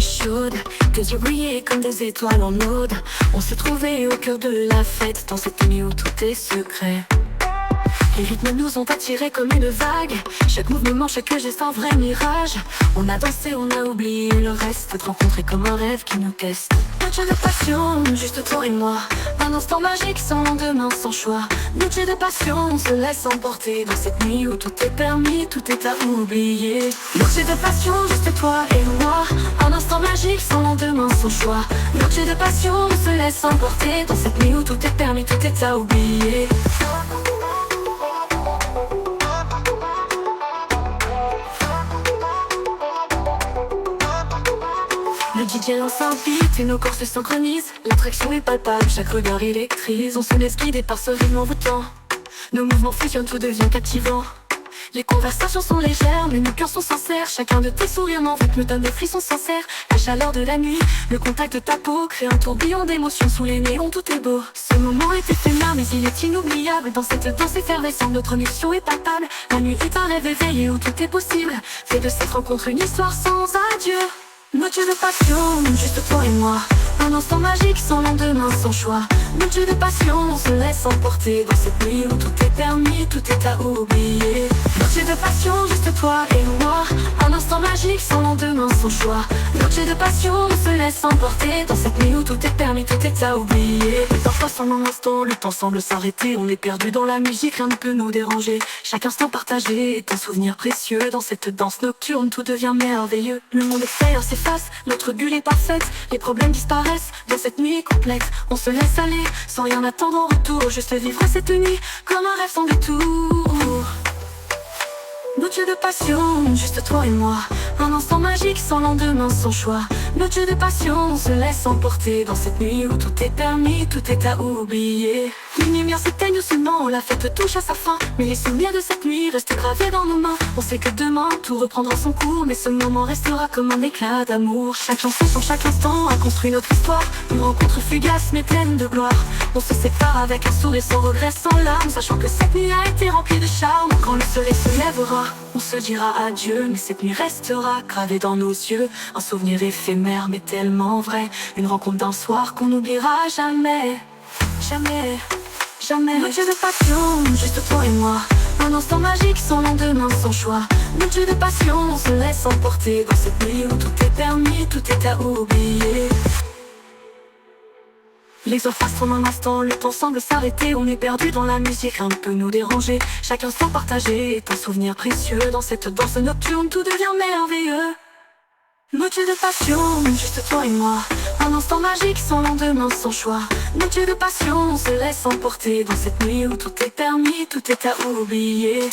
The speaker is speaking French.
nuit chaude, tes yeux brillaient comme des étoiles en ode. On se trouvait au cœur de la fête, dans cette nuit où tout est secret. Les rythmes nous ont attirés comme une vague, chaque mouvement, chaque geste un vrai mirage. On a dansé, on a oublié le reste, te rencontrer comme un rêve qui nous teste. Noche de passion, juste toi et moi, un instant magique sans lendemain, sans choix. Noche de passion, on se laisse emporter dans cette nuit où tout est permis, tout est à oublier. Noche de passion, juste toi et moi, un instant magique sans lendemain, sans choix. Noche de passion, on se laisse emporter dans cette nuit où tout est permis, tout est à oublier. Le DJ lance un beat et nos corps se synchronisent. L'attraction est palpable, chaque regard électrise. On se laisse guider par ce rythme envoûtant. Nos mouvements fusionnent, tout devient captivant. Les conversations sont légères, mais nos cœurs sont sincères. Chacun de tes sourires m'envoûte, me donne des frissons sincères. La chaleur de la nuit, le contact de ta peau crée un tourbillon d'émotions sous les néons, tout est beau. Ce moment est éphémère, mais il est inoubliable. Dans cette danse effervescente, notre mission est palpable. La nuit est un rêve éveillé où tout est possible. Fait de cette rencontre une histoire sans adieu. Noche de passion, juste toi et moi, un instant magique sans lendemain, sans choix. Noche de passion, on se laisse emporter dans cette nuit où tout est permis, tout est à oublier. Noche de passion, juste toi et moi, un instant magique sans lendemain, sans choix. Noche de passion, on se laisse emporter dans cette nuit où tout est permis, tout est à oublier. Parfois sans un instant, le temps semble s'arrêter. On est perdu dans la musique, rien ne peut nous déranger. Chaque instant partagé est un souvenir précieux. Dans cette danse nocturne, tout devient merveilleux. Le monde extérieur s'efface, notre bulle est parfaite. Les problèmes disparaissent dans cette nuit complexe. On se laisse aller, sans rien attendre en retour. Juste vivre cette nuit comme un rêve sans détour. Noche de passion, juste toi et moi, un instant magique sans lendemain, sans choix. Noche de passion, on se laisse emporter dans cette nuit où tout est permis, tout est à oublier. Les lumières s'éteignent doucement, la fête touche à sa fin, mais les souvenirs de cette nuit restent gravés dans nos mains. On sait que demain tout reprendra son cours, mais ce moment restera comme un éclat d'amour. Chaque chanson sur chaque instant a construit notre histoire, une rencontre fugace mais pleine de gloire. On se sépare avec un sourire sans regret, sans larmes, sachant que cette nuit a été remplie de charme. Quand le soleil se lèvera, on se dira adieu, mais cette nuit restera gravée dans nos yeux. Un souvenir éphémère mais tellement vrai, une rencontre d'un soir qu'on n'oubliera jamais. Jamais, jamais. Noche de passion, juste toi et moi, un instant magique sans lendemain, sans choix. Noche de passion, on se laisse emporter dans cette nuit où tout est permis, tout est à oublier. Les heures passent en un instant, le temps semble s'arrêter. On est perdu dans la musique, rien ne peut nous déranger. Chaque instant partagé est un souvenir précieux. Dans cette danse nocturne, tout devient merveilleux. Noche de passion, juste toi et moi, un instant magique sans lendemain, sans choix. Noche de passion, on se laisse emporter dans cette nuit où tout est permis, tout est à oublier.